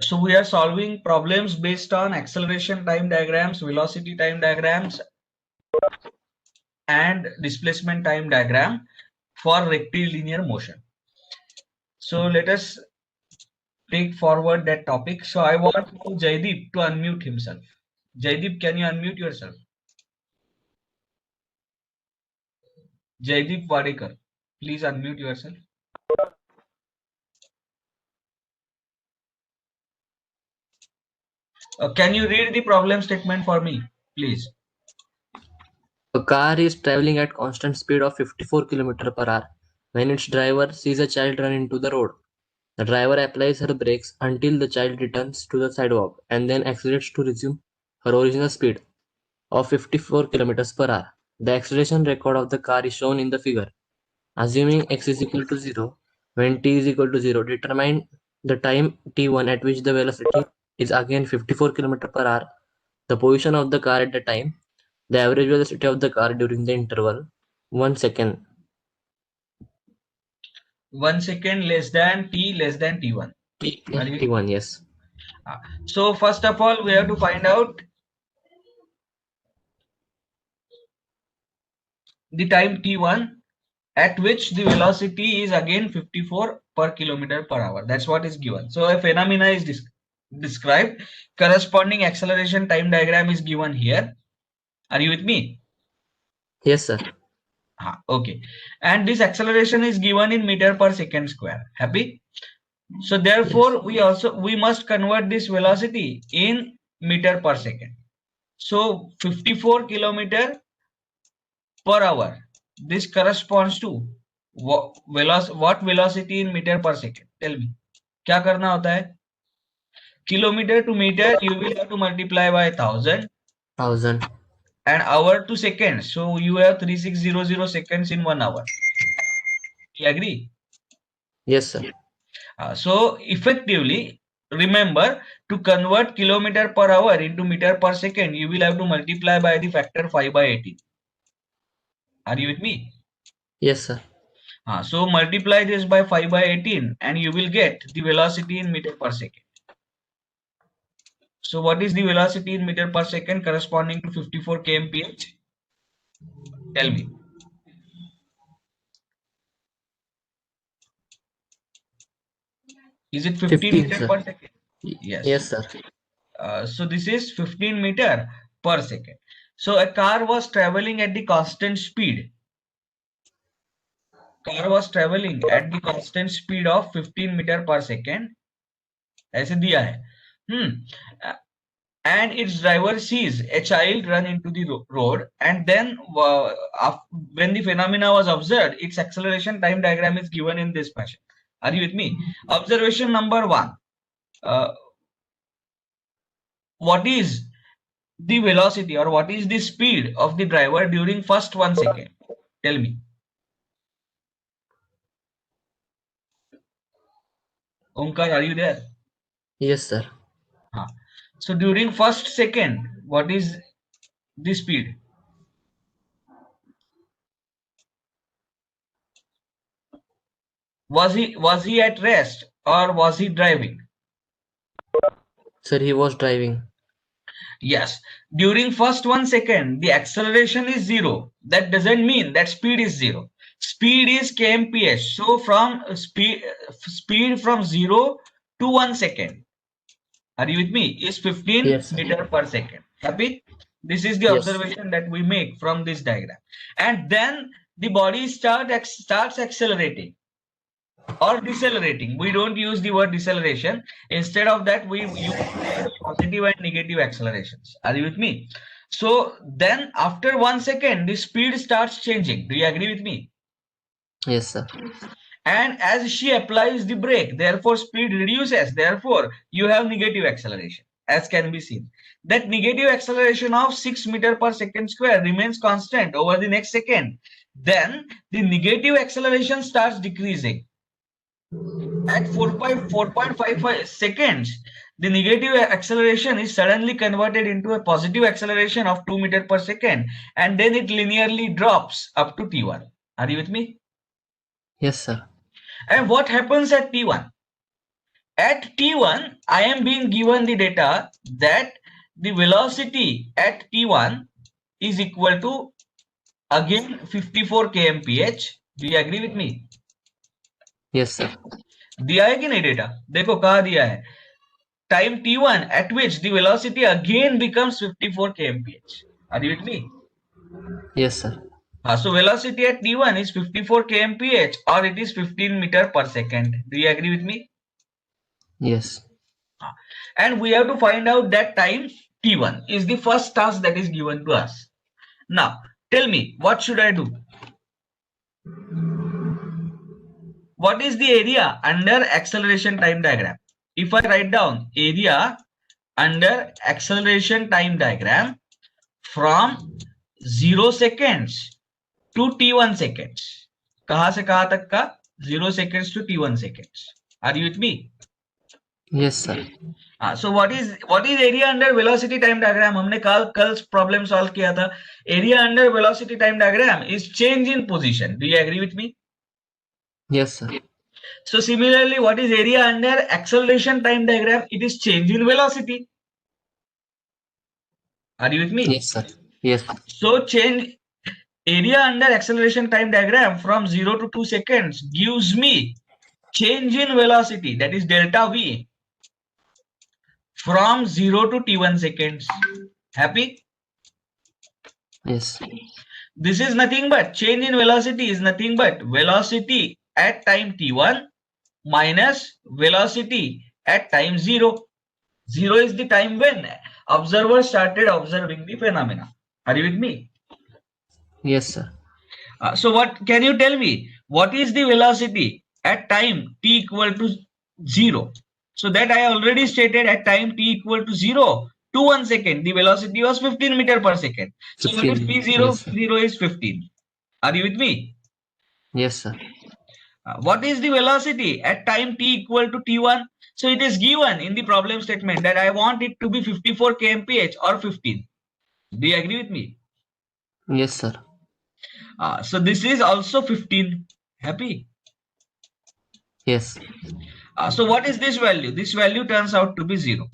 So we are solving problems based on acceleration time diagrams, velocity time diagrams, and displacement time diagram for rectilinear motion. So let us take forward that topic. So I want Jaideep to unmute himself. Jaideep, can you unmute yourself? Jaideep Wadekar, please unmute yourself. Can you read the problem statement for me, please? A car is traveling at constant speed of 54 km per hour when its driver sees a child run into the road. The driver applies her brakes until the child returns to the sidewalk and then accelerates to resume her original speed of 54 km per hour. The acceleration record of the car is shown in the figure. Assuming x is equal to 0, when t is equal to 0, determine the time t1 at which the velocity is again 54 km per hour, the position of the car at the time, the average velocity of the car during the interval, 1 second. 1 second less than t less than t1. T1, yes. So first of all, we have to find out the time t1 at which the velocity is again 54 per kilometer per hour. That's what is given. So a phenomena is described. Corresponding acceleration time diagram is given here. Are you with me? Yes, sir. Okay. And this acceleration is given in meter per second square. Happy? So therefore, Yes. we must convert this velocity in meter per second. So 54 kilometer per hour. This corresponds to what velocity in meter per second? Tell me. क्या करना होता है? Kilometer to meter, you will have to multiply by 1000. 1000. And hour to seconds. So you have 3600 seconds in 1 hour. You agree? Yes, sir. So effectively, remember to convert kilometer per hour into meter per second, you will have to multiply by the factor 5 by 18. Are you with me? Yes, sir. So multiply this by 5 by 18 and you will get the velocity in meter per second. So what is the velocity in meter per second corresponding to 54 kmph? Tell me. Is it 15 15, meter sir. per second? Yes. Yes, sir. So this is 15 meter per second. So a car was traveling at the constant speed. Car was traveling at the constant speed of 15 meter per second. ऐसे दिया है. And its driver sees a child run into the road, and then when the phenomena was observed, its acceleration time diagram is given in this fashion. Are you with me? Observation number 1. What is the velocity or what is the speed of the driver during first 1 second? Tell me. Omkar, are you there? Yes, sir. So during first second, what is the speed? Was he at rest or was he driving? Sir, he was driving. Yes. During first 1 second, the acceleration is 0. That doesn't mean that speed is 0. Speed is kmph. So from speed from 0 to 1 second. Are you with me? Is 15 Yes, sir. meter per second. Happy? This is the Yes. observation that we make from this diagram. And then the body starts accelerating or decelerating. We don't use the word deceleration. Instead of that, we use positive and negative accelerations. Are you with me? So then after 1 second, the speed starts changing. Do you agree with me? Yes, sir. And as she applies the brake, therefore speed reduces. Therefore, you have negative acceleration, as can be seen. That negative acceleration of 6 meter per second square remains constant over the next second. Then the negative acceleration starts decreasing. At 4.55 seconds, the negative acceleration is suddenly converted into a positive acceleration of 2 meter per second, and then it linearly drops up to t1. Are you with me? Yes, sir. And what happens at t1? at t1 I am being given the data that the velocity at t1 is equal to again 54 kmph. Do you agree with me? Yes, sir. दिया है कि नहीं data? देखो कहा दिया है, time t1 at which the velocity again becomes 54 kmph. Are you with me? Yes, sir. So velocity at t1 is 54 kmph or it is 15 meter per second. Do you agree with me? Yes. And we have to find out that time t1 is the first task that is given to us. Now tell me, what should I do? What is the area under acceleration time diagram? If I write down area under acceleration time diagram from 0 seconds to t1 seconds, कहां से कहां तक का? 0 seconds to t1 seconds. Are you with me? Yes, sir. So what is area under velocity time diagram? हमने कल problem solve किया था. Area under velocity time diagram is change in position. Do you agree with me? Yes, sir. So similarly, what is area under acceleration time diagram? It is change in velocity. Are you with me? Yes, sir. Yes. So change area under acceleration time diagram from 0 to 2 seconds gives me change in velocity, that is delta v, from 0 to t1 seconds. Happy? Yes. This is nothing but change in velocity is nothing but velocity at time t1 minus velocity at time 0. 0 is the time when observer started observing the phenomena. Are you with me? Yes, sir. So what can you tell me? What is the velocity at time t equal to 0? So that I already stated, at time t equal to 0 to 1 second, the velocity was 15 meter per second. So what is 15. p0? Yes, sir. P0 is 15. Are you with me? Yes, sir. What is the velocity at time t equal to t1? So it is given in the problem statement that I want it to be 54 kmph or 15. Do you agree with me? Yes, sir. So this is also 15. Happy? Yes. So what is this value? This value turns out to be 0.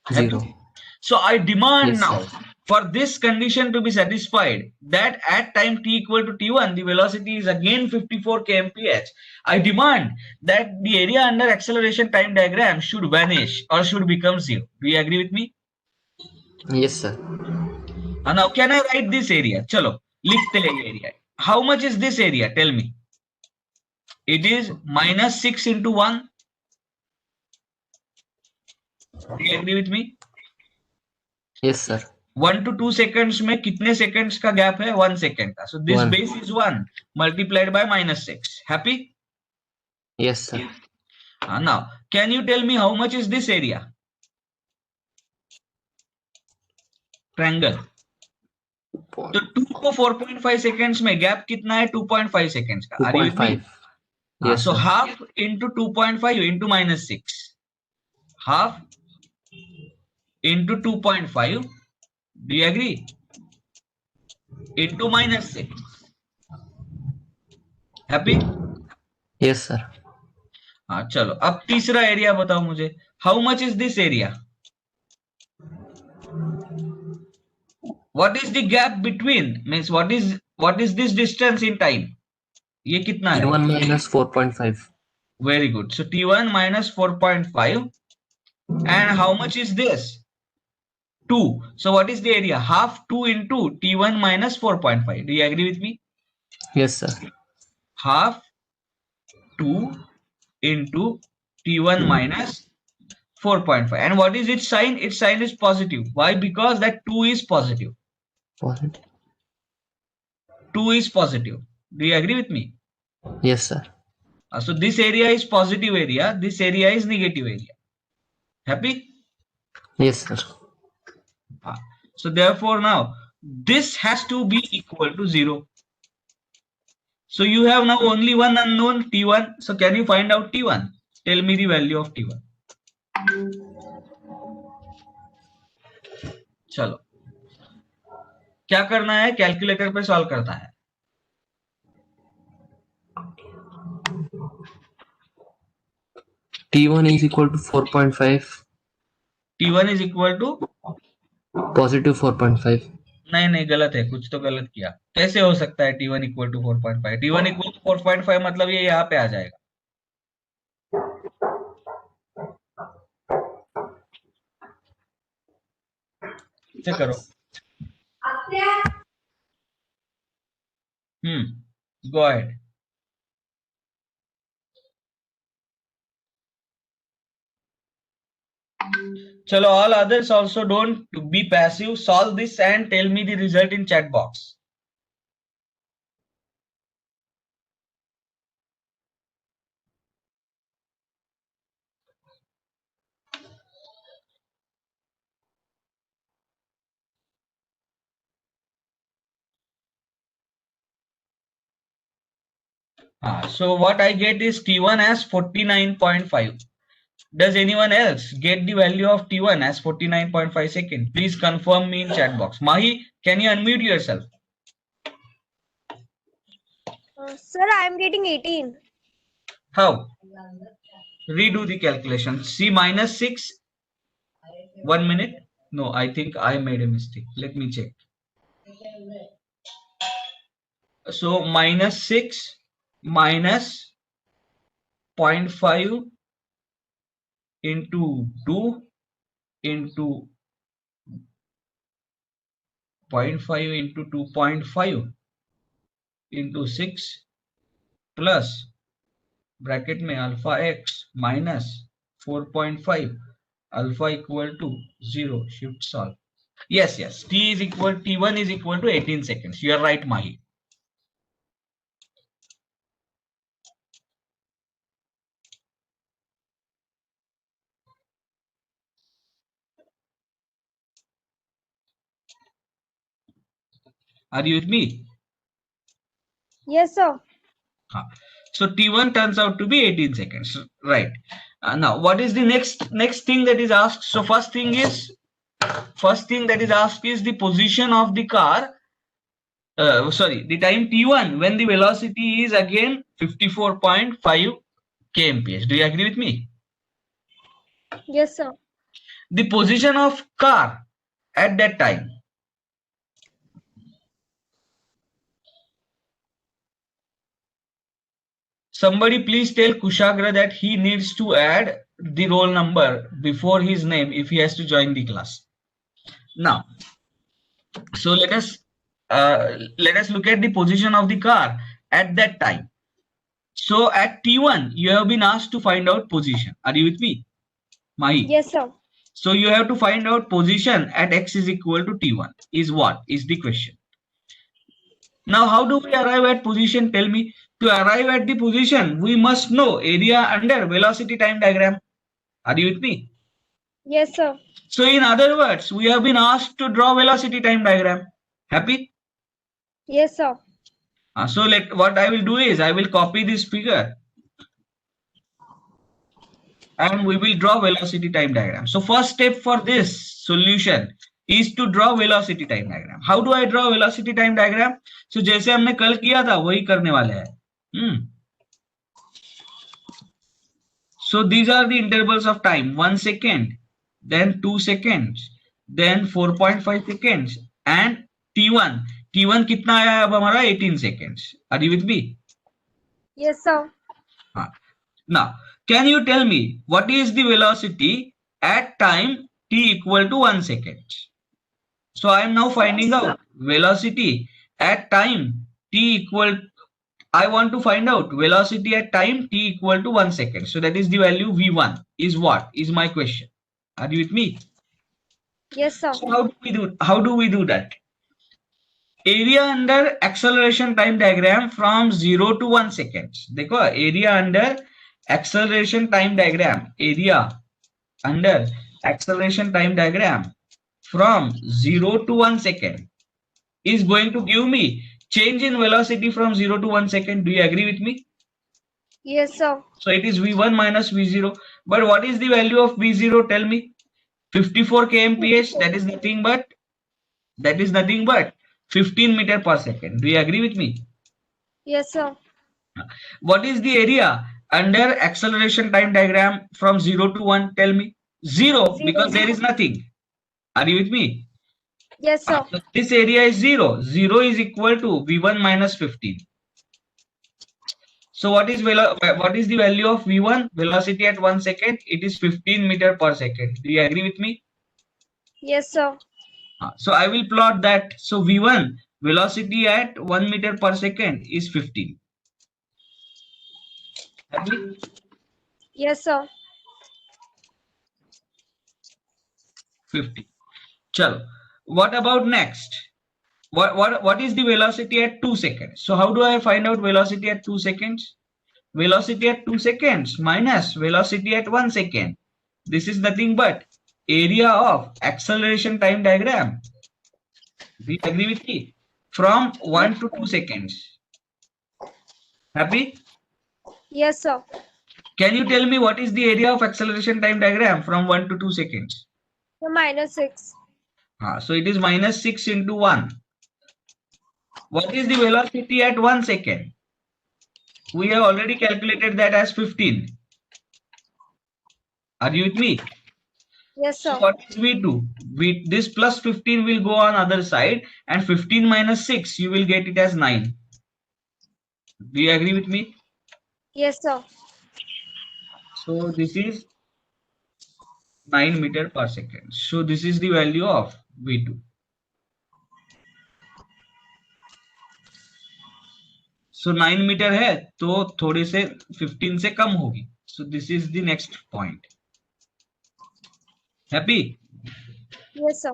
Happy? 0. So I demand Yes, now sir. for this condition to be satisfied, that at time t equal to t1 the velocity is again 54 kmph. I demand that the area under acceleration time diagram should vanish or should become 0. Do you agree with me? Yes, sir. Now can I write this area? Chalo, likhte हैं ये area. How much is this area? Tell me. It is minus 6 into 1. Do you agree with me? Yes, sir. 1 to 2 seconds में कितने seconds का gap है? 1 second का. So this 1. base is 1 multiplied by minus 6. Happy? Yes, sir. Now can you tell me how much is this area? Triangle. तो 2 को 4.5 seconds में gap कितना है? 2.5 seconds का. Are you with me? 2.5. Yes, So sir. half into 2.5 into minus 6. Half into 2.5. Do you agree? Into minus 6. Happy? Yes, sir. हाँ चलो, अब तीसरा एरिया बताओ मुझे. How much is this area? What is the gap between, means what is this distance in time? ये कितना है? T1 minus 4.5. Very good. So t1 minus 4.5. and how much is this? 2. So what is the area? Half 2 into t1 minus 4.5. Do you agree with me? Yes, sir. Half 2 into t1 minus 4.5. And what is its sign? Its sign is positive. Why? Because that 2 is positive. Positive. 2 is positive. Do you agree with me? Yes, sir. So this area is positive area. This area is negative area. Happy? Yes, sir. So therefore now this has to be equal to 0. So you have now only one unknown, t1. So can you find out t1? Tell me the value of t1. चलो, क्या करना है? Calculator पे solve करता है. T1 is equal to 4.5, T1 is equal to, positive 4.5. नहीं गलत है, कुछ तो गलत किया. कैसे हो सकता है T1 equal to 4.5? T1 equal to 4.5 मतलब ये यहाँ पे आ जाएगा. इसे करो. Go ahead. Chalo, all others also don't be passive. Solve this and tell me the result in chat box. So what I get is T1 as 49.5. Does anyone else get the value of T1 as 49.5 seconds? Please confirm me in chat box. Mahi, can you unmute yourself? Sir, I am getting 18. How? Redo the calculation. C minus 6. 1 minute. No, I think I made a mistake. Let me check. So minus 6 minus 0.5 into 2 into 0.5 into 2.5 into 6 plus bracket में alpha x minus 4.5 alpha equal to 0. Shift solve. Yes, T1 is equal to 18 seconds. You are right, Mahi. Are you with me? Yes, sir. So T1 turns out to be 18 seconds, right? Now, what is the next thing that is asked? So first thing that is asked is the position of the car. The time T1 when the velocity is again 54.5 kmph. Do you agree with me? Yes, sir. The position of car at that time. Somebody please tell Kushagra that he needs to add the roll number before his name if he has to join the class. Now, so let us look at the position of the car at that time. So at T1, you have been asked to find out position. Are you with me, Mahi? Yes, sir. So you have to find out position at x is equal to T1 is what is the question. Now, how do we arrive at position? Tell me. To arrive at the position, we must know area under velocity time diagram. Are you with me? Yes, sir. So in other words, we have been asked to draw velocity time diagram. Happy? Yes, sir. So what I will do is I will copy this figure and we will draw velocity time diagram. So first step for this solution is to draw velocity time diagram. How do I draw velocity time diagram? So जैसे हमने कल किया था वही करने वाले हैं. So these are the intervals of time: 1 second, then 2 seconds, then 4.5 seconds, and T1. T1 कितना आया अब हमारा 18 seconds. Are you with me? Yes, sir. Now, can you tell me what is the velocity at time t equal to 1 second? So I am now finding out velocity at time t equal. I want to find out velocity at time t equal to 1 second. So that is the value v1 is what is my question. Are you with me? Yes, sir. So how do we do that? Area under acceleration time diagram from 0 to 1 second. देखो area under acceleration time diagram. Area under acceleration time diagram from 0 to 1 second is going to give me change in velocity from 0 to 1 second. Do you agree with me? Yes, sir. So it is v1 minus v0. But what is the value of v0? Tell me. 54 kmph. That is nothing but 15 meter per second. Do you agree with me? Yes, sir. What is the area Under acceleration time diagram from 0 to 1, tell me. 0, Zero. because there is nothing. Are you with me? Yes, sir. So this area is 0. 0 is equal to V1 minus 15. So what is the value of V1? Velocity at 1 second. It is 15 meter per second. Do you agree with me? Yes, sir. So I will plot that. So V1 velocity at 1 meter per second is 15. Happy? Yes, sir. 50. Chalo. What about next? What is the velocity at 2 seconds? So how do I find out velocity at 2 seconds? Velocity at 2 seconds minus velocity at 1 second. This is nothing but area of acceleration time diagram. Do you agree with me? From 1 to 2 seconds. Happy? Yes, sir. Can you tell me what is the area of acceleration time diagram from 1 to 2 seconds? So -6. So it is minus 6 into 1. What is the velocity at 1 second? We have already calculated that as 15. Are you with me? Yes, sir. So what is V2? This plus 15 will go on other side, and 15 minus 6, you will get it as 9. Do you agree with me? Yes, sir. So this is 9 meter per second. So this is the value of V2. So 9 metre है तो थोड़े से 15 से कम होगी. So this is the next point. Happy? Yes, sir.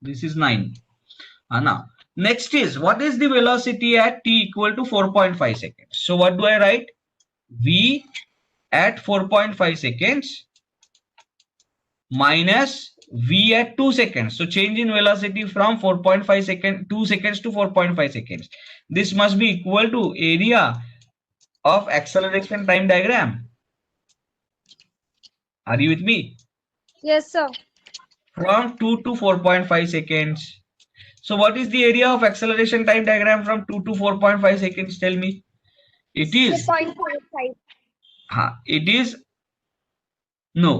This is 9. Now, next is, what is the velocity at t equal to 4.5 seconds? So what do I write? V at 4.5 seconds minus V at 2 seconds. So change in velocity from 4.5 seconds, 2 seconds to 4.5 seconds. This must be equal to area of acceleration time diagram. Are you with me? Yes, sir. From 2 to 4.5 seconds. So what is the area of acceleration time diagram from 2 to 4.5 seconds? Tell me. It is 0.45.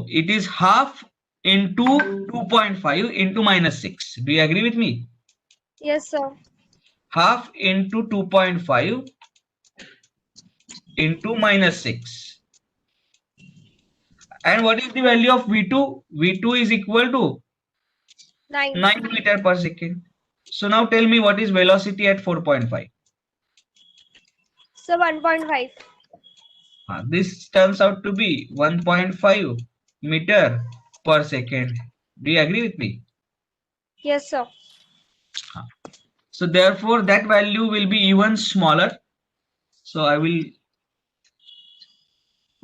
it is half into 2.5 into minus 6. Do you agree with me? Yes, sir. Half into 2.5 into minus 6. And what is the value of V2? V2 is equal to 9. 9 meter per second. So now tell me what is velocity at 4.5. So 1.5. This turns out to be 1.5 meter per second. Do you agree with me? Yes, sir. So therefore that value will be even smaller. So I will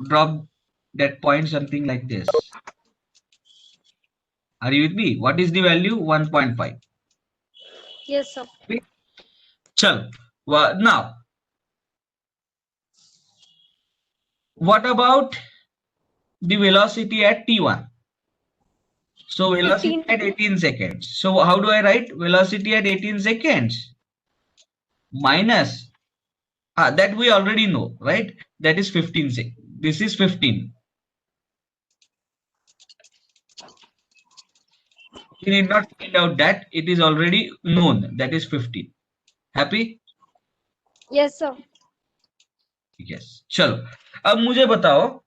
drop that point something like this. Are you with me? What is the value? 1.5. Yes, sir. Chal. Now, what about the velocity at t1? So velocity 15. at 18 seconds. So how do I write velocity at 18 seconds? Minus, that we already know, right? That is 15 seconds. This is 15. We need not find out that, it is already known, that is 15. Happy? Yes, sir. Yes. चलो अब मुझे बताओ,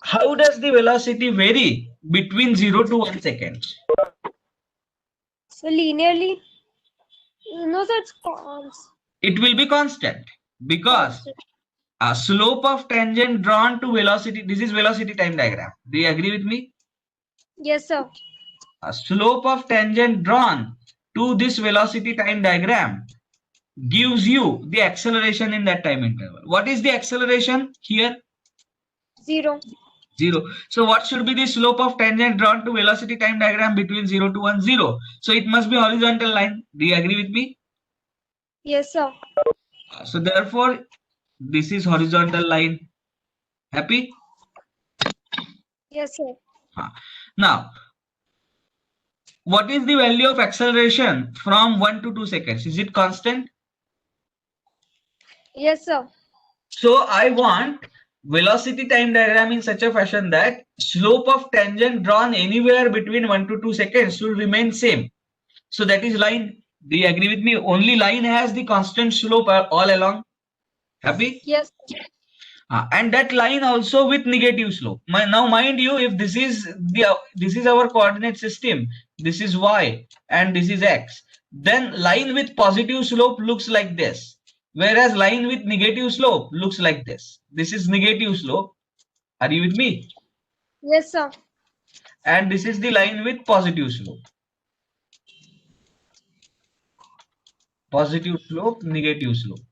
how does the velocity vary between 0 to 1 second? So linearly, no such cons. It will be constant because a slope of tangent drawn to velocity, this is velocity time diagram. Do you agree with me? Yes, sir. A slope of tangent drawn to this velocity time diagram gives you the acceleration in that time interval. What is the acceleration here? 0. 0. So what should be the slope of tangent drawn to velocity time diagram between 0 to 1? 0. So it must be horizontal line. Do you agree with me? Yes, sir. So therefore, this is horizontal line. Happy? Yes, sir. Now, what is the value of acceleration from 1 to 2 seconds? Is it constant? Yes, sir. So I want velocity time diagram in such a fashion that slope of tangent drawn anywhere between 1 to 2 seconds should remain same. So that is line. Do you agree with me? Only line has the constant slope all along. Happy? Yes. And that line also with negative slope. Now mind you, if this is our coordinate system, this is y and this is x, then line with positive slope looks like this, whereas line with negative slope looks like this. This is negative slope. Are you with me? Yes, sir. And this is the line with positive slope. Positive slope, negative slope.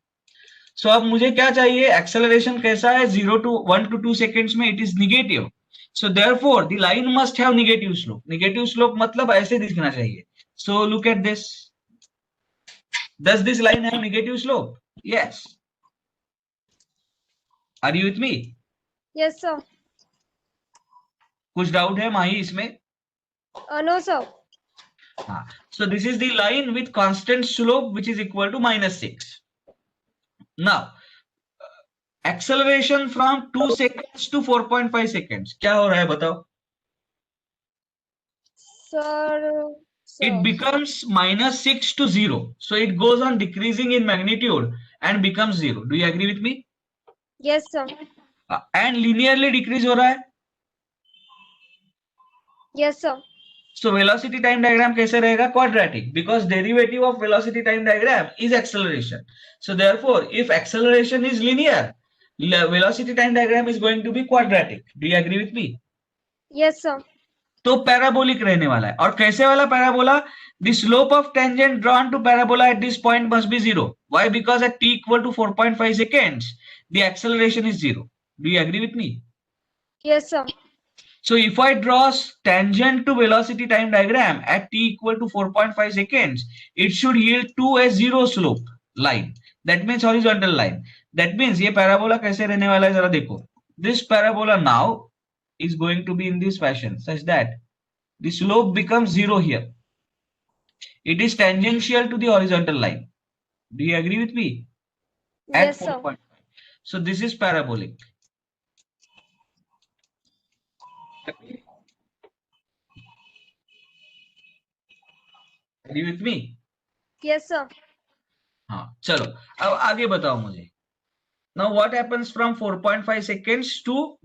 सो अब मुझे क्या चाहिए, acceleration कैसा है, 0 to 1 to 2 seconds में it is negative. So therefore the line must have negative slope. Negative slope मतलब ऐसे दिखना चाहिए. So look at this. Does this line have negative slope? Yes. Are you with me? Yes, sir. कुछ doubt है माही इसमें? No, sir. हाँ. So this is the line with constant slope which is equal to -6. Now acceleration from 2 seconds to 4.5 seconds, क्या हो रहा है बताओ? Sir. It becomes -6 to 0. So it goes on decreasing in magnitude and becomes 0. Do you agree with me? Yes, sir. And linearly decrease हो रहा है. Yes, sir. So velocity time diagram कैसे रहेगा? Quadratic, because derivative of velocity time diagram is acceleration. So therefore, if acceleration is linear, velocity time diagram is going to be quadratic. Do you agree with me? Yes, sir. तो parabolic रहने वाला है. और कैसे वाला parabola? The slope of tangent drawn to parabola at this point must be 0. Why? Because at t equal to 4.5 seconds, the acceleration is 0. Do you agree with me? Yes, sir. So if I draw tangent to velocity time diagram at t equal to 4.5 seconds, it should yield to a 0 slope line. That means horizontal line. That means ये parabola कैसे रहने वाला है जरा देखो. This parabola now is going to be in this fashion such that the slope becomes 0 here. It is tangential to the horizontal line. Do you agree with me? At Yes, sir. 4.5. So this is parabolic. Agree with me? Yes, sir. हाँ चलो अब आगे बताओ मुझे. Now what happens from 4.5 seconds to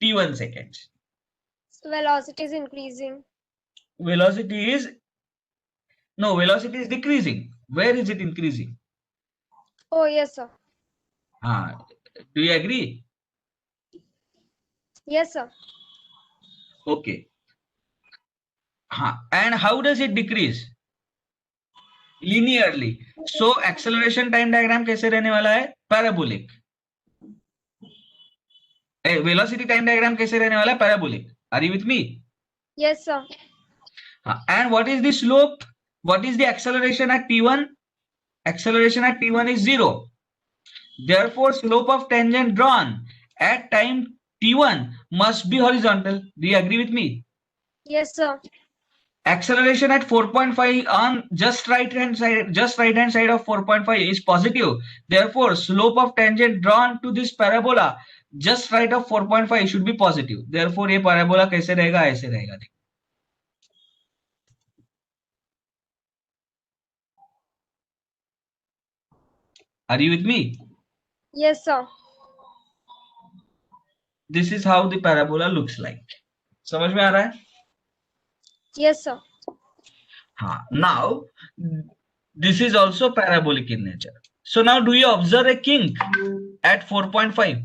t1 seconds? Velocity is increasing. Velocity is decreasing. Where is it increasing? Oh, yes, sir. Do you agree? Yes, sir. Okay. And how does it decrease? Linearly. So acceleration time diagram कैसे रहने वाला है? Parabolic. Velocity time diagram कैसे रहने वाला है? Parabolic. Are you with me? Yes, sir. And what is the slope? What is the acceleration at t1? Acceleration at t1 is 0. Therefore, slope of tangent drawn at time t1 must be horizontal. Do you agree with me? Yes, sir. Acceleration at 4.5 on just right hand side of 4.5 is positive. Therefore, slope of tangent drawn to this parabola just right of 4.5 should be positive. Therefore, ये parabola कैसे रहेगा? ऐसे रहेगा. Are you with me? Yes, sir. This is how the parabola looks like. समझ में आ रहा है? Yes, sir. Now this is also parabolic in nature. So now do you observe a kink at 4.5?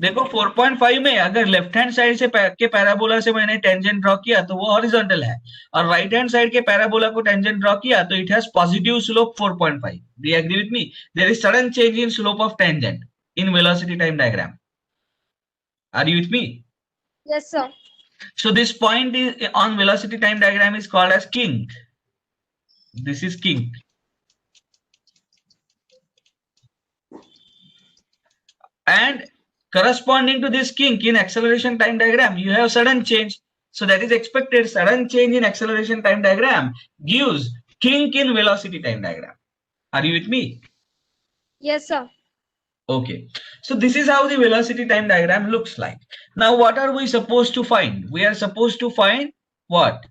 देखो 4.5 में अगर लेफ्ट हैंड साइड से के parabola से मैंने टेंजेंट ड्रॉ किया तो वो हॉरिजॉन्टल है, और राइट हैंड साइड के पैराबोला को टेंजेंट ड्रॉ किया तो it has positive slope 4.5. Do you agree with me? There is sudden change in slope of tangent in velocity time diagram. Are you with me? Yes, sir. So this point is on velocity time diagram is called as kink. This is kink. And corresponding to this kink in acceleration time diagram, you have sudden change. So that is expected. Sudden change in acceleration time diagram gives kink in velocity time diagram. Are you with me? Yes, sir. Okay, so this is how the velocity time diagram looks like. Now, what are we supposed to find? We are supposed to find what?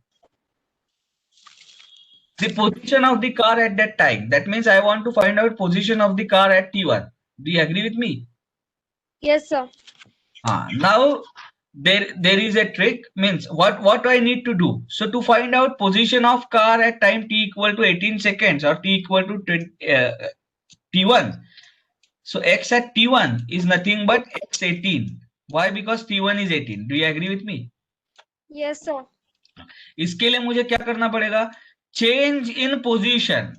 The position of the car at that time. That means I want to find out position of the car at T1. Do you agree with me? Yes, sir. Now there is a trick. Means what do I need to do? So to find out position of car at time t equal to 18 seconds or t equal to 20, T1. So x at T1 is nothing but x18. Why? Because T1 is 18. Do you agree with me? Yes, sir. इसके लिए मुझे क्या करना पड़ेगा? Change in position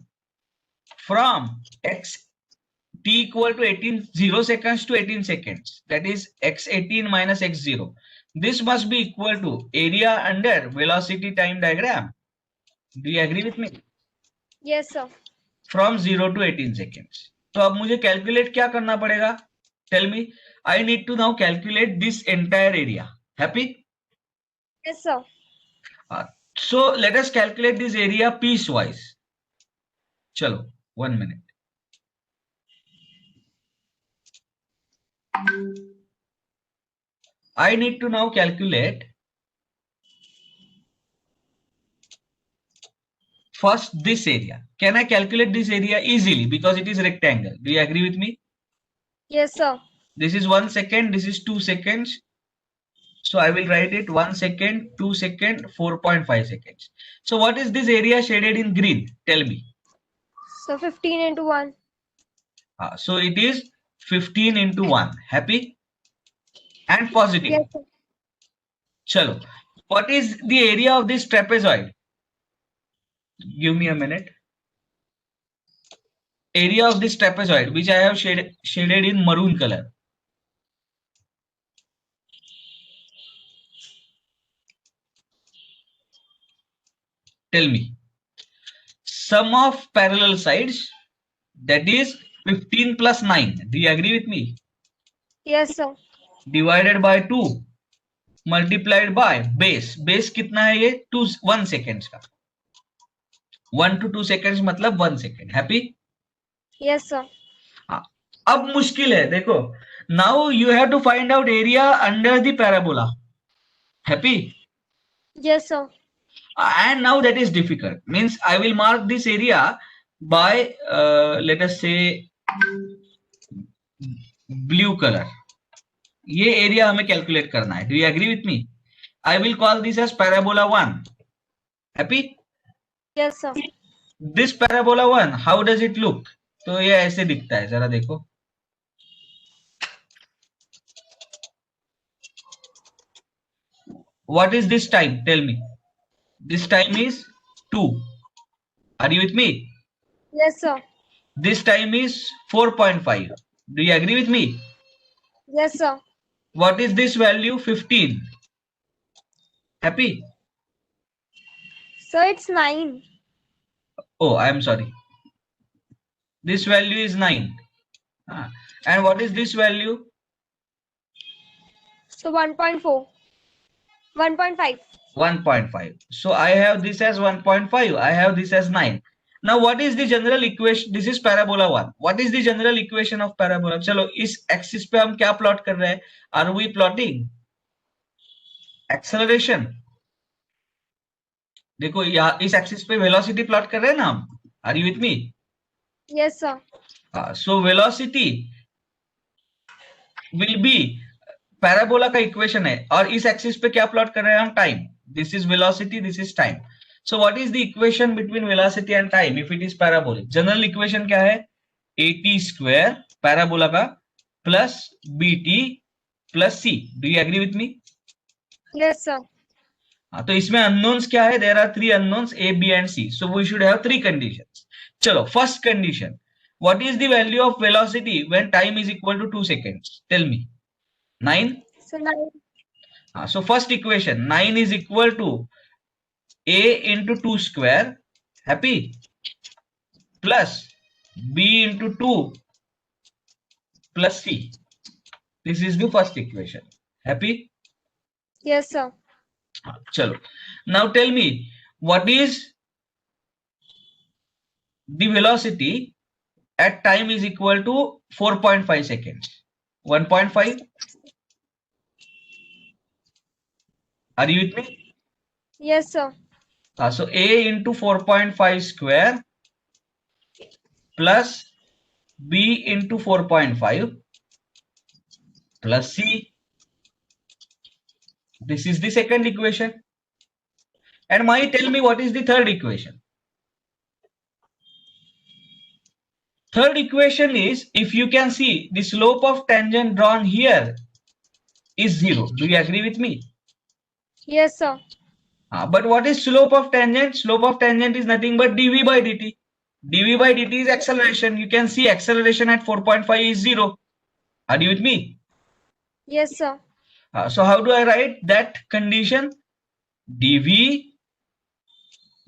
from x t equal to 18 0 seconds to 18 seconds. That is x18 minus x0. This must be equal to area under velocity time diagram. Do you agree with me? Yes, sir. From 0 to 18 seconds. तो अब मुझे calculate क्या करना पड़ेगा? Tell me. I need to now calculate this entire area. Happy? Yes, sir. So let us calculate this area piecewise. Chalo, 1 minute. I need to now calculate first this area. Can I calculate this area easily because it is rectangle? Do you agree with me? Yes, sir. This is 1 second, this is 2 seconds. So I will write it 1 second, 2 second, 4.5 seconds. So what is this area shaded in green? Tell me. So 15 into 1. So it is 15 into 1. Happy? And positive. Yes, sir. Chalo. What is the area of this trapezoid? Give me a minute. Area of this trapezoid, which I have shaded in maroon color. Tell me. Sum of parallel sides, that is 15 plus 9. Do you agree with me? Yes, sir. Divided by 2 multiplied by base. Base कितना है ये? 1 seconds का. 1 to 2 seconds मतलब 1 second. Happy? Yes, sir. अब मुश्किल है, देखो. Now you have to find out area under the parabola. Happy? Yes, sir. And now that is difficult. Means I will mark this area by let us say blue color. ये area हमें calculate करना है. Do you agree with me? I will call this as parabola 1. Happy? Yes, sir. This parabola 1, how does it look? तो ये ऐसे दिखता है, जरा देखो. What is this time? Tell me. This time is 2. Are you with me? Yes, sir. This time is 4.5. Do you agree with me? Yes, sir. What is this value? 15. Happy? So it's 9. Oh, I am sorry. This value is 9. And what is this value? So 1.4. 1.5. 1.5. So I have this as 1.5. I have this as 9. Now what is the general equation? This is parabola 1. What is the general equation of parabola? चलो इस axis पे हम क्या plot कर रहे हैं? Are we plotting acceleration? देखो यहाँ इस axis पे velocity plot कर रहे हैं ना हम. Are you with me? Yes, sir. So velocity will be parabola का equation है और इस axis पे क्या plot कर रहे हैं हम? Time. This is velocity, this is time. So what is the equation between velocity and time if it is parabolic? General equation क्या है? AT square parabola का plus BT plus C. Do you agree with me? Yes, sir. तो इसमें unknowns क्या है? There are 3 unknowns A, B and C. So we should have 3 conditions. चलो, first condition. What is the value of velocity when time is equal to 2 seconds? Tell me. 9? So 9. So first equation, 9 is equal to A into 2 square, happy, plus B into 2 plus C. This is the first equation. Happy? Yes, sir. Chalo. Now tell me, what is the velocity at time is equal to 4.5 seconds. 1.5. Are you with me? Yes, sir. So A into 4.5 square plus B into 4.5 plus C. This is the second equation. And Mai, tell me what is the third equation? Third equation is, if you can see, the slope of tangent drawn here is 0. Do you agree with me? Yes, sir. But what is slope of tangent? Slope of tangent is nothing but dv by dt. dv by dt is acceleration. You can see acceleration at 4.5 is 0. Are you with me? Yes, sir. So how do I write that condition? dv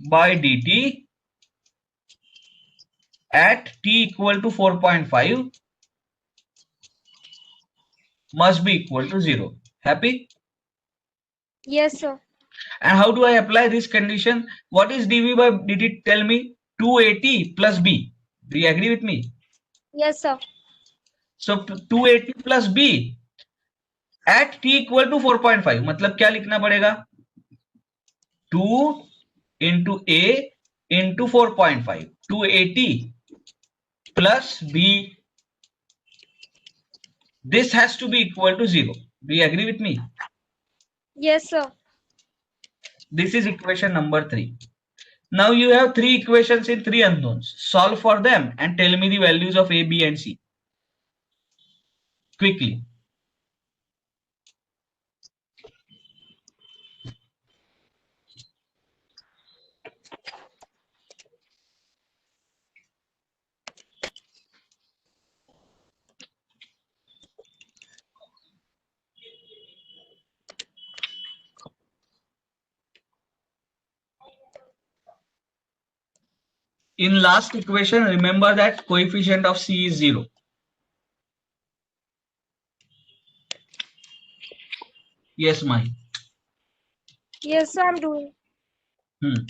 by dt at t equal to 4.5 must be equal to 0. Happy? Yes, sir. And how do I apply this condition? What is dv by dt? Tell me. 280 plus b. Do you agree with me? Yes, sir. So 280 plus b at t equal to 4.5. मतलब क्या लिखना पड़ेगा? 2 into a into 4.5. 280 plus b. This has to be equal to 0. Do you agree with me? Yes, sir. This is equation number 3. Now you have 3 equations in 3 unknowns. Solve for them and tell me the values of a, b and c. Quickly. In last equation, remember that coefficient of c is 0. Yes, Mai. Yes, sir. I'm doing. Hmm.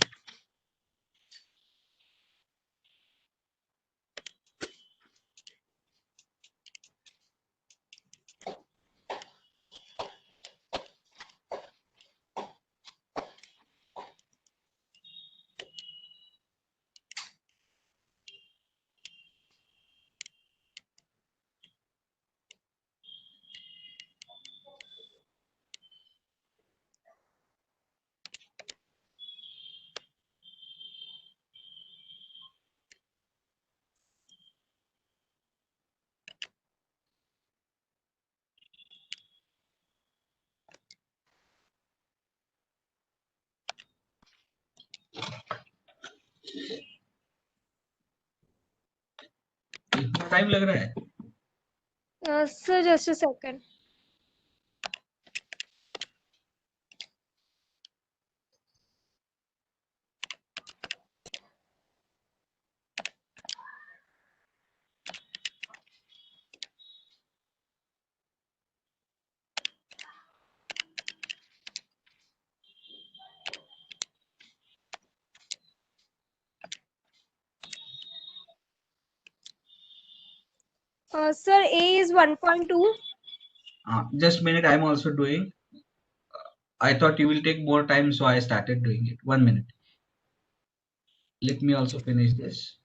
इतना time लग रहा है? Sir, just a second. Sir, A is 1.2. Just a minute, I'm also doing. I thought you will take more time, so I started doing it. 1 minute. Let me also finish this.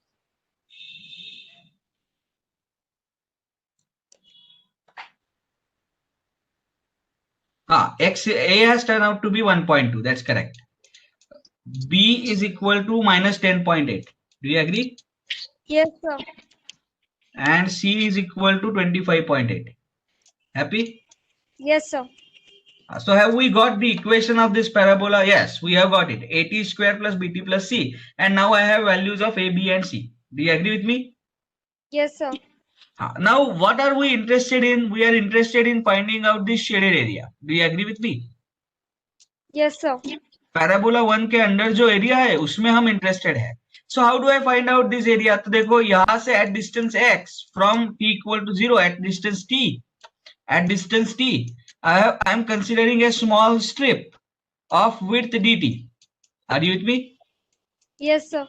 X A has turned out to be 1.2. That's correct. B is equal to minus 10.8. Do you agree? Yes, sir. And C is equal to 25.8. Happy? Yes, sir. So have we got the equation of this parabola? Yes, we have got it. AT square plus BT plus C. And now I have values of A, B and C. Do you agree with me? Yes, sir. Now what are we interested in? We are interested in finding out this shaded area. Do you agree with me? Yes, sir. Parabola 1 के under जो area है उसमें हम interested है. So how do I find out this area? तो देखो यहां से एट डिस्टेंस x फ्रॉम t equal to 0 at distance t I am considering a small strip of width dt. Are you with me? Yes, sir.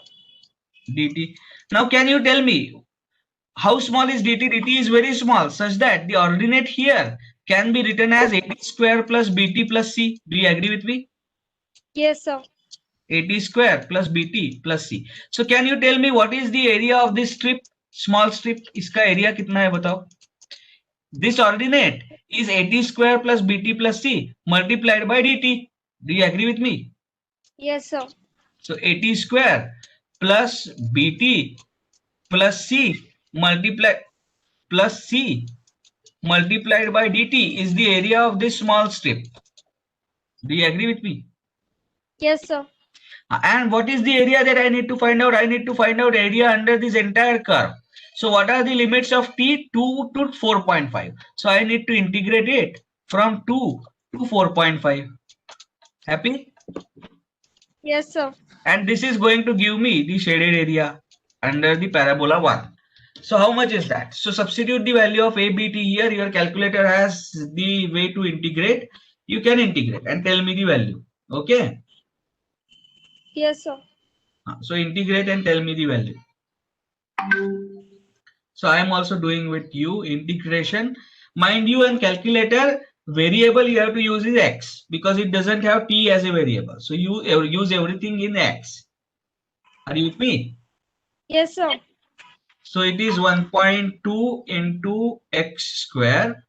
dt. Now can you tell me how small is dt? Dt is very small, such that the ordinate here can be written as at square plus bt plus c. Do you agree with me? Yes, sir. At square plus bt plus c. So can you tell me what is the area of this strip? Small strip. इसका area कितना है बताओ? This ordinate is at square plus bt plus c multiplied by dt. Do you agree with me? Yes, sir. So at square plus bt plus c multiplied by dt is the area of this small strip. Do you agree with me? Yes, sir. And what is the area that I need to find out? I need to find out area under this entire curve. So what are the limits of t? 2 to 4.5. So I need to integrate it from 2 to 4.5. Happy? Yes, sir. And this is going to give me the shaded area under the parabola 1. So how much is that? So substitute the value of ABT here. Your calculator has the way to integrate. You can integrate and tell me the value. Okay. Yes, sir. So integrate and tell me the value. So I am also doing with you integration. Mind you, and calculator variable you have to use is x because it doesn't have t as a variable. So you use everything in x. Are you with me? Yes, sir. So it is 1.2 into x square.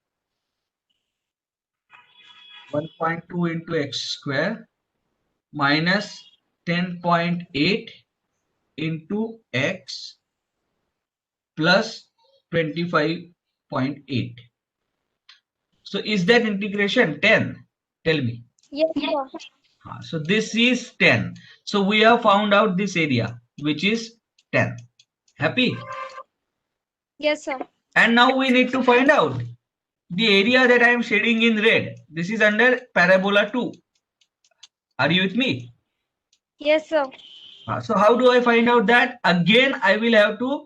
1.2 into x square minus 10.8 into x plus 25.8. So is that integration 10? Tell me. Yes, sir. So this is 10. So we have found out this area, which is 10. Happy? Yes, sir. And now we need to find out the area that I am shading in red. This is under parabola 2. Are you with me? Yes, sir. So how do I find out that? Again, I will have to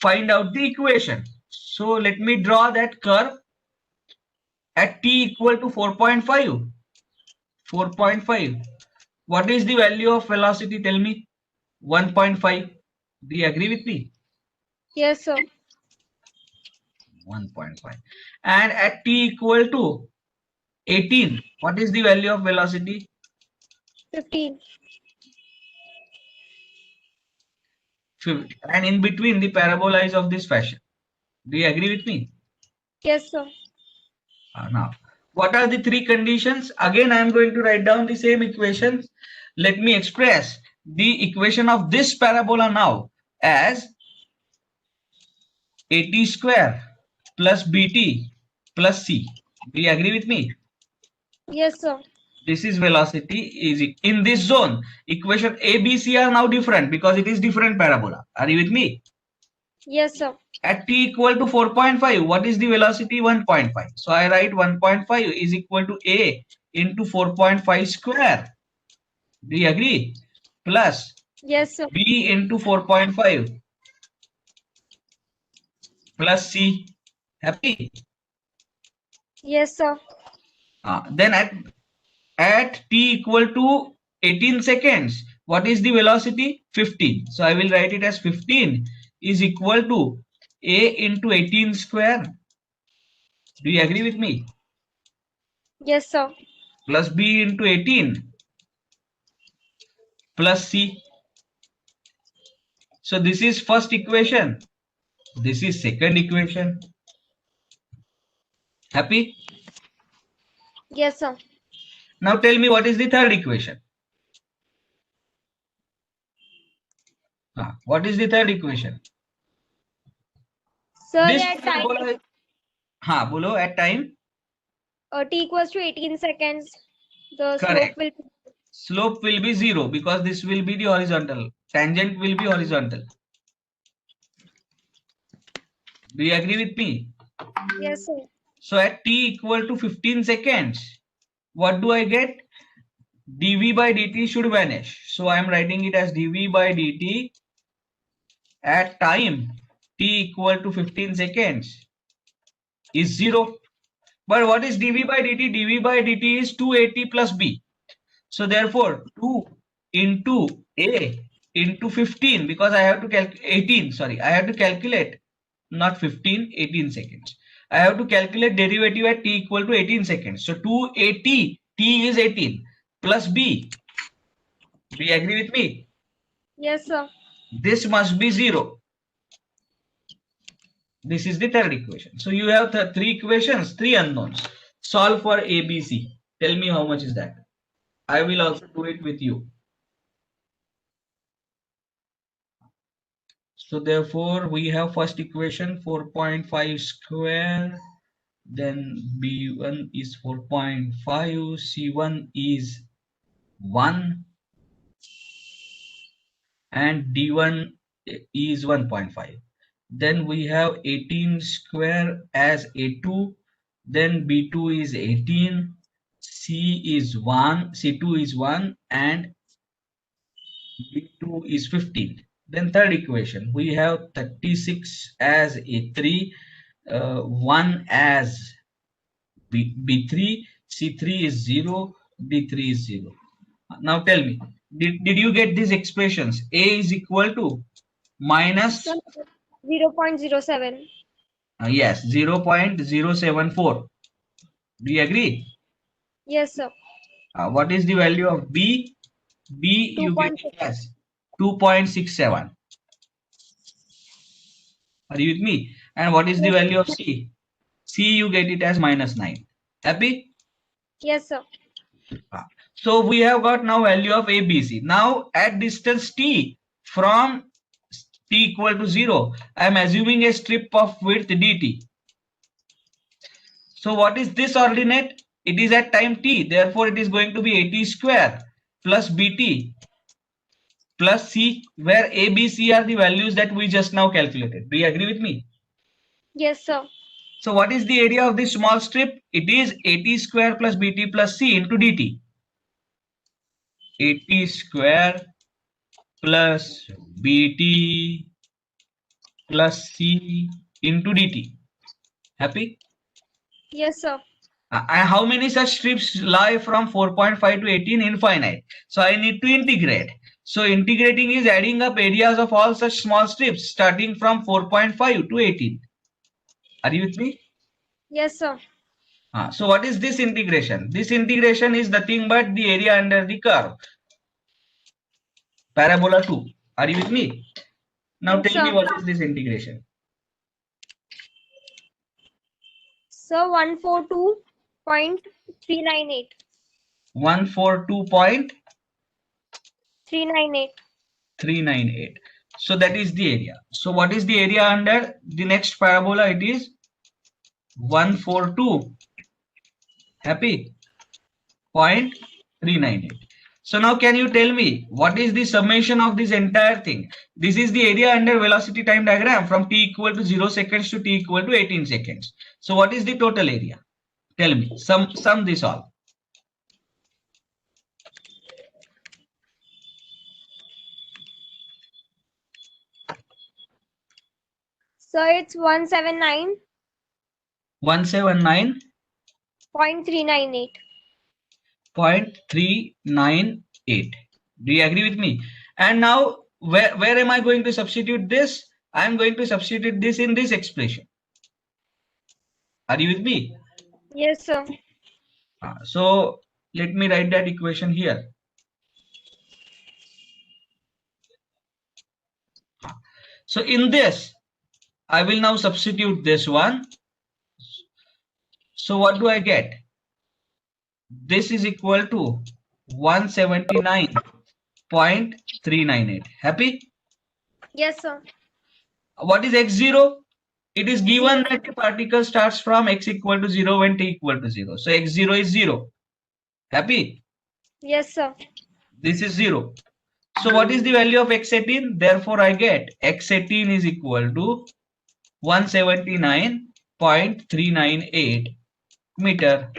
find out the equation. So let me draw that curve at t equal to 4.5. 4.5. What is the value of velocity? Tell me. 1.5. Do you agree with me? Yes, sir. 1.5. And at t equal to 18, what is the value of velocity? 15. 50. And in between, the parabola is of this fashion. Do you agree with me? Yes, sir. Now, what are the three conditions? Again, I am going to write down the same equations. Let me express the equation of this parabola now as at square plus bt plus c. Do you agree with me? Yes, sir. This is velocity is in this zone. Equation A, B, C are now different because it is different parabola. Are you with me? Yes, sir. At t equal to 4.5, what is the velocity? 1.5. So I write 1.5 is equal to A into 4.5 square. Do you agree? Plus Yes, sir. B into 4.5 plus C. Happy? Yes, sir. Then at t equal to 18 seconds, what is the velocity? 15. So I will write it as 15 is equal to A into 18 square. Do you agree with me? Yes, sir. Plus B into 18 plus C. So this is first equation. This is second equation. Happy? Yes, sir. Now tell me what is the third equation? What is the third equation? Sir, This at time parabola. Bolo, at time. t equals to 18 seconds, the Correct. slope will be Slope will be 0 because this will be the horizontal. Tangent will be horizontal. Do you agree with me? yes, sir. So at t equal to 15 seconds, what do I get? dv by dt should vanish. So I am writing it as dv by dt at time t equal to 15 seconds is 0. But what is dv by dt? dv by dt is 280 plus b. So therefore 2 into a into 15 because I have to calculate 18. Sorry, I have to calculate not 15, 18 seconds. I have to calculate derivative at t equal to 18 seconds. So 2at, t is 18, plus b. Do you agree with me? Yes, sir. This must be 0. This is the third equation. So you have the three equations, three unknowns. Solve for A, B, C. Tell me how much is that. I will also do it with you. So therefore, we have first equation 4.5 square. Then B1 is 4.5. C1 is 1. And D1 is 1.5. Then we have 18 square as A2. Then B2 is 18. C is 1. C2 is 1. And B2 is 15. Then third equation, we have 36 as A3. 1 as B3. C3 is 0. D3 is 0. Now tell me, did you get these expressions? A is equal to minus, 0.07. yes, 0.074. Do you agree? Yes, sir. What is the value of B? B you get it as 2.67. Are you with me? And what is the value of C? C you get it as minus 9. Happy? Yes, sir. So we have got now value of A, B, C. Now at distance T from T equal to 0, I am assuming a strip of width dt. So what is this ordinate? It is at time t. Therefore, it is going to be at square plus bt plus c, where a, b, c are the values that we just now calculated. Do you agree with me? Yes, sir. So what is the area of this small strip? It is at square plus bt plus c into dt. At square plus bt plus c into dt. Happy? Yes, sir. And how many such strips lie from 4.5 to 18? Infinite. So I need to integrate. So integrating is adding up areas of all such small strips starting from 4.5 to 18. Are you with me? Yes, sir. So what is this integration? This integration is nothing but the area under the curve. Parabola 2. Are you with me? Now Yes, tell me sir. what is this integration? Sir, 142.398. 142.398. 398. So that is the area. So what is the area under the next parabola? It is 142. Happy? 0.398. So now can you tell me what is the summation of this entire thing? This is the area under velocity time diagram from t equal to 0 seconds to t equal to 18 seconds. So what is the total area? Tell me. Sum this all. Sir, it's 179.398. 179.398. Do you agree with me? And now where am I going to substitute this? I am going to substitute this in this expression. Are you with me? Yes, sir. So let me write that equation here. So in this, I will now substitute this one. So what do I get? This is equal to 179.398. Happy? Yes, sir. What is x0? It is given that the particle starts from x equal to 0 when t equal to 0. So x0 is 0. Happy? Yes, sir. This is 0. So what is the value of x18? Therefore, I get x18 is equal to 179.398 meter.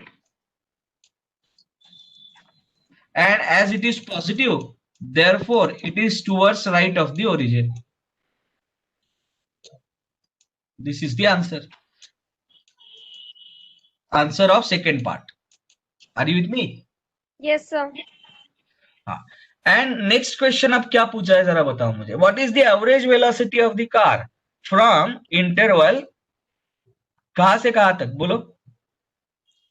And as it is positive, therefore it is towards right of the origin. This is the answer. Answer of second part. Are you with me? Yes, sir. And next question अब क्या पूछा है जरा बताओ मुझे. What is the average velocity of the car from interval कहां से कहां तक बोलो.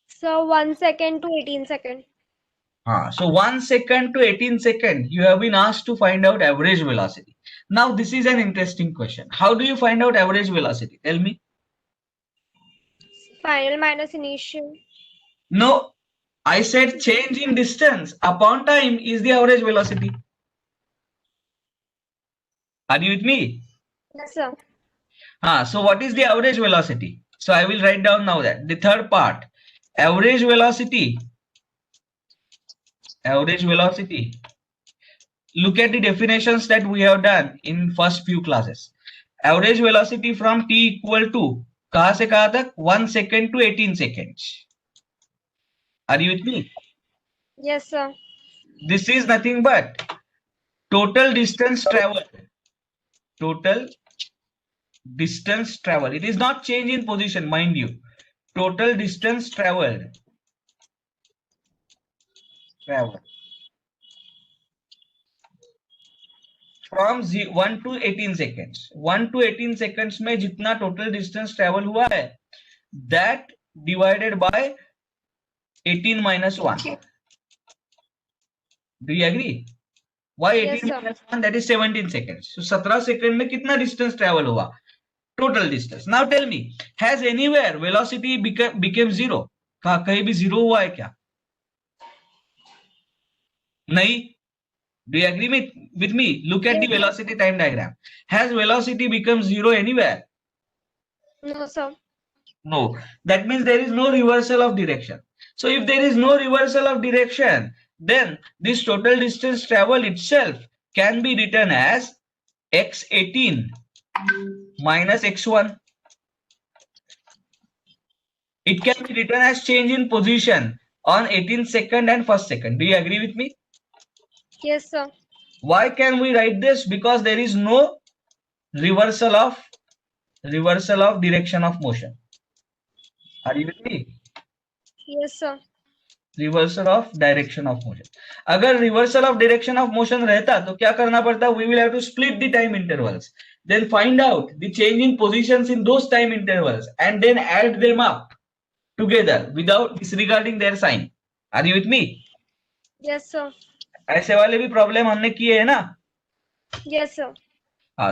So 1 second to 18 second. So 1 second to 18 second, you have been asked to find out average velocity. Now this is an interesting question. How do you find out average velocity? Tell me. Final minus initial. No, I said change in distance upon time is the average velocity. Are you with me? Yes, sir. So what is the average velocity? So I will write down now that the third part, average velocity. Average velocity. Look at the definitions that we have done in first few classes. Average velocity from t equal to कहां से कहां तक 1 second to 18 seconds. Are you with me? Yes, sir. This is nothing but total distance traveled. Total distance traveled. It is not change in position, mind you. Total distance traveled. From 1 to 18 seconds. 1 to 18 seconds में जितना total distance travel हुआ है, that divided by 18 minus 1. Do you agree? Why 18 Yes, sir. minus 1? That is 17 seconds. So 17 seconds में कितना distance travel हुआ? Total distance. Now tell me, has anywhere velocity became zero? कहीं भी zero हुआ है क्या? नहीं. Do you agree with me? Look at the Yes, sir. velocity time diagram. Has velocity become zero anywhere? No, sir. No. That means there is no reversal of direction. So if there is no reversal of direction, then this total distance traveled itself can be written as x18 minus x1. It can be written as change in position on 18 second and first second. Do you agree with me? Yes, sir. Why can we write this? Because there is no reversal of direction of motion. Are you with me? Yes, sir. Reversal of direction of motion. अगर reversal of direction of motion रहता तो क्या करना पड़ता? We will have to split the time intervals, then find out the change in positions in those time intervals, and then add them up together without disregarding their sign. Are you with me? Yes, sir. ऐसे वाले भी problem हमने किए हैं ना. Yes, sir.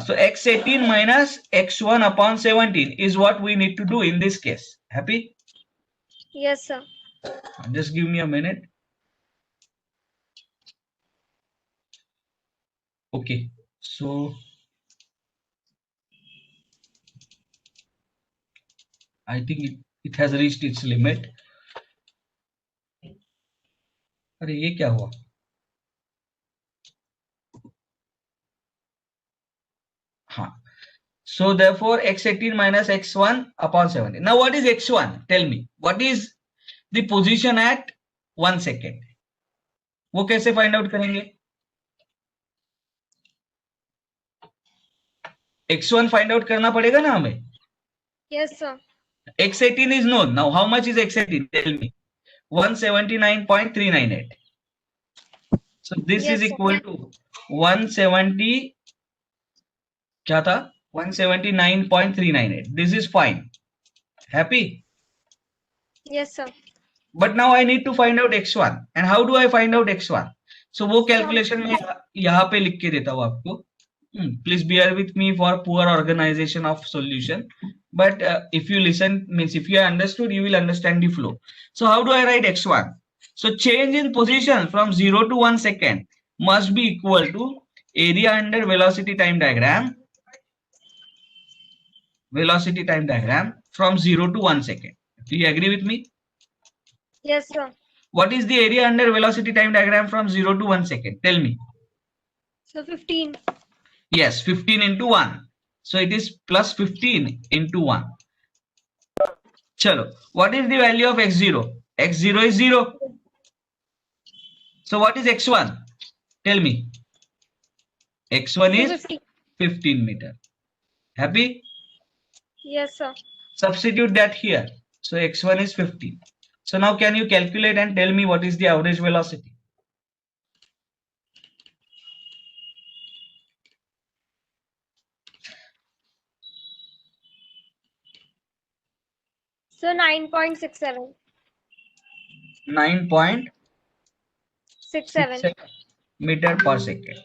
So x18 minus x1 upon 17 is what we need to do in this case. Happy? Yes, sir. Just give me a minute. Okay, so I think it has reached its limit. अरे ये क्या हुआ? हाँ. So therefore x18 minus x1 upon 17. Now what is x1? Tell me. What is the position at 1 second? वो कैसे find out करेंगे? x1 find out करना पड़ेगा ना हमें. Yes, sir. x18 is known. Now how much is x18? Tell me. 179.398. So this Yes, is sir. equal to 170. क्या था? 179.398. This is fine. Happy? Yes, sir. But now I need to find out x1. And how do I find out x1? So वो calculation में यहाँ पे लिख के देता हूँ आपको. Please bear with me for poor organization of solution. But if you listen, means if you understood, you will understand the flow. So how do I write x1? So change in position from 0 to 1 second must be equal to area under velocity time diagram. Velocity time diagram from 0 to 1 second. Do you agree with me? Yes, sir. What is the area under velocity time diagram from 0 to 1 second? Tell me. So 15. Yes, 15 into 1. So it is plus 15 into 1. Chalo. What is the value of x0? X0 is 0. So what is x1? Tell me. X1 is 250. 15 meter. Happy? Yes, sir. Substitute that here. So x1 is 15. So now can you calculate and tell me what is the average velocity? So 9.67. 9.67 meter per second.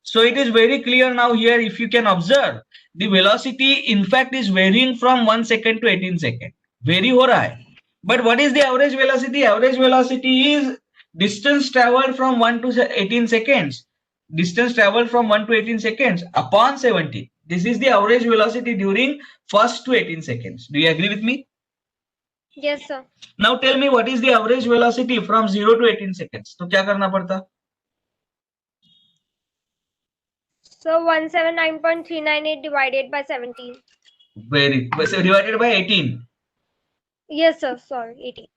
So it is very clear now here. If you can observe, the velocity in fact is varying from 1 second to 18 second. Vary हो रहा है. But what is the average velocity? Average velocity is distance traveled from 1 to 18 seconds. Distance traveled from 1 to 18 seconds upon 70. This is the average velocity during first to 18 seconds. Do you agree with me? Yes, sir. Now tell me what is the average velocity from 0 to 18 seconds. तो क्या करना पड़ता? So 179.398 divided by 17. So divided by 18. Yes, sir. Sorry, 18.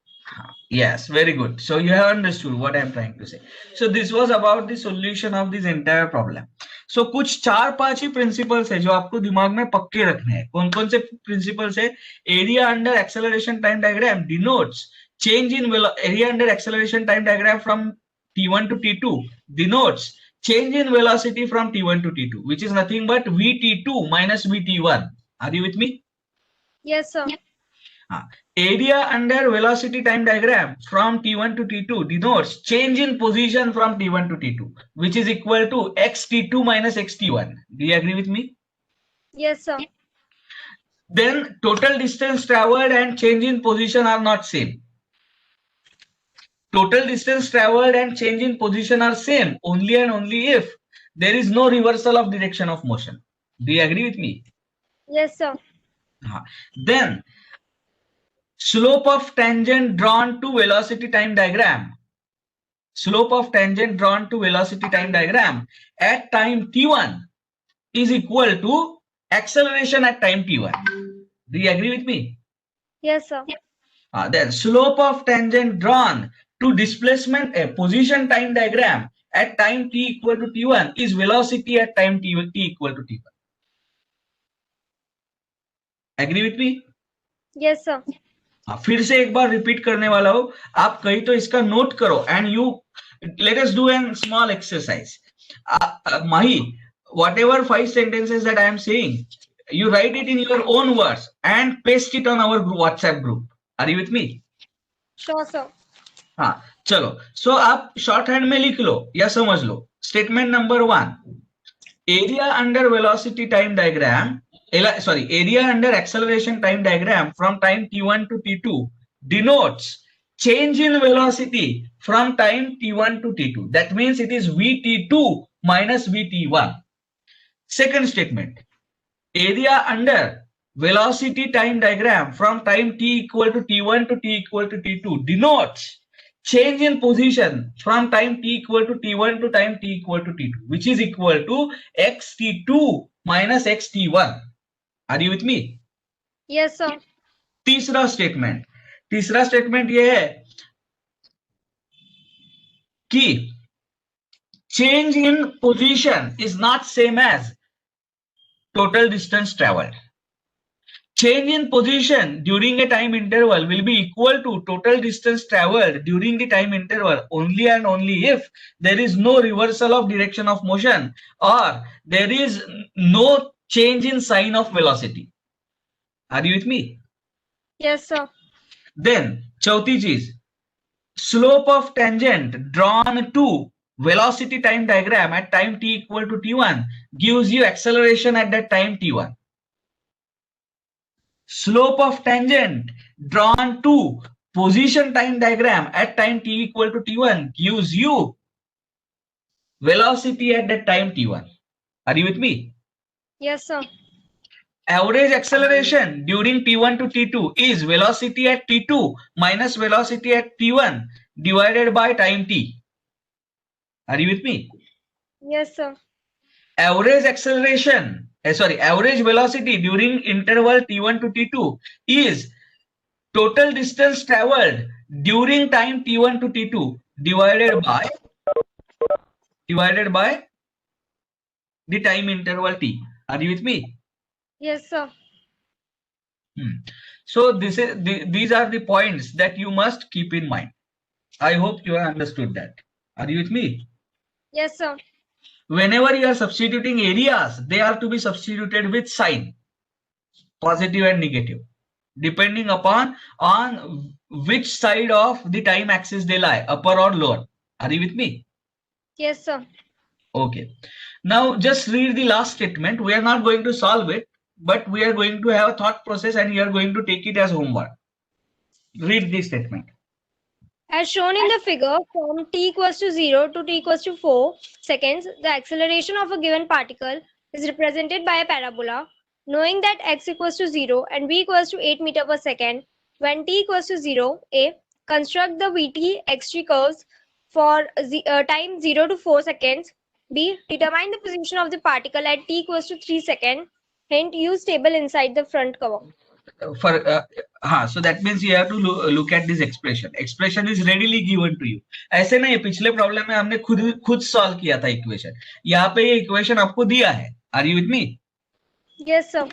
Yes, very good. So you have understood what I am trying to say. So this was about the solution of this entire problem. So कुछ 4-5 ही principles है जो आपको दिमाग में पक्के रखने हैं. कौन कौन से principles है? Area under acceleration time diagram denotes change in area under acceleration time diagram from T1 to T2 denotes change in velocity from T1 to T2, which is nothing but VT2 minus VT1. Are you with me? Yes, sir. Area under velocity time diagram from T1 to T2 denotes change in position from T1 to T2, which is equal to xt2 minus xt1. Do you agree with me? Yes, sir. Then total distance traveled and change in position are not same. Total distance traveled and change in position are same only and only if there is no reversal of direction of motion. Do you agree with me? Yes, sir. Then slope of tangent drawn to velocity time diagram. Slope of tangent drawn to velocity time diagram at time t1 is equal to acceleration at time t1. Do you agree with me? Yes, sir. Then slope of tangent drawn to displacement position time diagram at time t equal to t1 is velocity at time t equal to t1. Agree with me? Yes, sir. फिर से एक बार repeat करने वाला हो. आप कहीं तो इसका नोट करो and you let us do a small exercise. Mahi, whatever 5 sentences that I am saying, you write it in your own words and paste it on our WhatsApp group. Are you with me? Sure, sir. हाँ चलो. So आप short hand में लिख लो या समझ लो. Statement number 1, area under velocity time diagram, area under acceleration time diagram from time t1 to t2 denotes change in velocity from time t1 to t2. That means it is vt2 minus vt1. Second statement, area under velocity time diagram from time t equal to t1 to t equal to t2 denotes change in position from time t equal to t1 to time t equal to t2, which is equal to xt2 minus xt1. Are you with me? Yes, sir. तीसरा statement ये है कि change in position is not same as total distance traveled. Change in position during a time interval will be equal to total distance traveled during the time interval only and only if there is no reversal of direction of motion or there is no change in sign of velocity. Are you with me? Yes, sir. Then, चौथी चीज, slope of tangent drawn to velocity time diagram at time t equal to t1 gives you acceleration at that time t1. Slope of tangent drawn to position time diagram at time t equal to t1 gives you velocity at that time t1. Are you with me? Yes, sir. Average acceleration during t1 to t2 is velocity at t2 minus velocity at t1 divided by time t. Are you with me? Yes, sir. Average acceleration, average velocity during interval t1 to t2 is total distance traveled during time t1 to t2 divided by the time interval t. Are you with me? Yes, sir. So these are the points that you must keep in mind. I hope you have understood that. Are you with me? Yes, sir. Whenever you are substituting areas, they are to be substituted with sign, positive and negative. depending upon on which side of the time axis they lie, upper or lower. Are you with me? Yes, sir. Okay. Now just read the last statement. We are not going to solve it, but we are going to have a thought process and you are going to take it as homework. Read the statement. As shown in the figure, from t equals to 0 to t equals to 4 seconds, the acceleration of a given particle is represented by a parabola. Knowing that x equals to 0 and v equals to 8 meter per second, when t equals to 0, A. Construct the vt xt curves for time 0 to 4 seconds. B. Determine the position of the particle at t equals to 3 seconds. Hint, use table inside the front cover. So that means you have to look at this expression is readily given to you. ऐसे नहीं, पिछले problem में हमने खुद solve किया था equation. यहाँ पे ये इक्वेशन आपको दिया है. Are you with me? Yes, sir.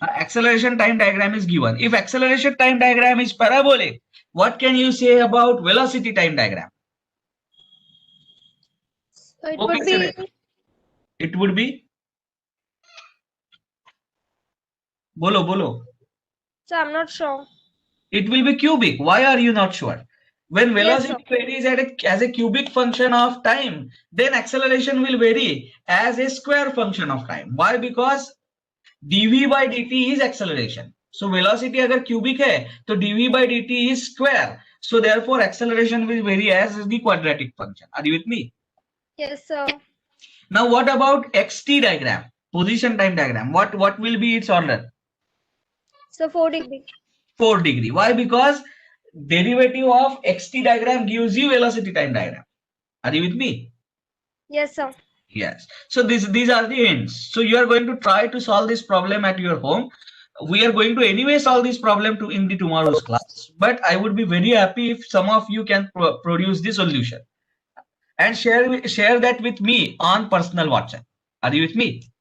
Acceleration time diagram is given. If acceleration time diagram is parabolic, what can you say about velocity time diagram? It Okay, would be sir. It would be. बोलो. so I'm not sure. It will be cubic. Why are you not sure? When Yes, velocity varies as a cubic function of time, then acceleration will vary as a square function of time. Why? Because dv by dt is acceleration. So velocity अगर cubic है, तो dv by dt is square. So therefore acceleration will vary as the quadratic function. Are you with me? Yes, sir. Now what about xt diagram? Position time diagram. What will be its order? So 4 degree. 4 degree. Why? Because derivative of xt diagram gives you velocity time diagram. Are you with me? Yes, sir. Yes. So these are the ends. So you are going to try to solve this problem at your home. We are going to anyway solve this problem in the tomorrow's class. But I would be very happy if some of you can produce the solution and share that with me on personal WhatsApp. Are you with me?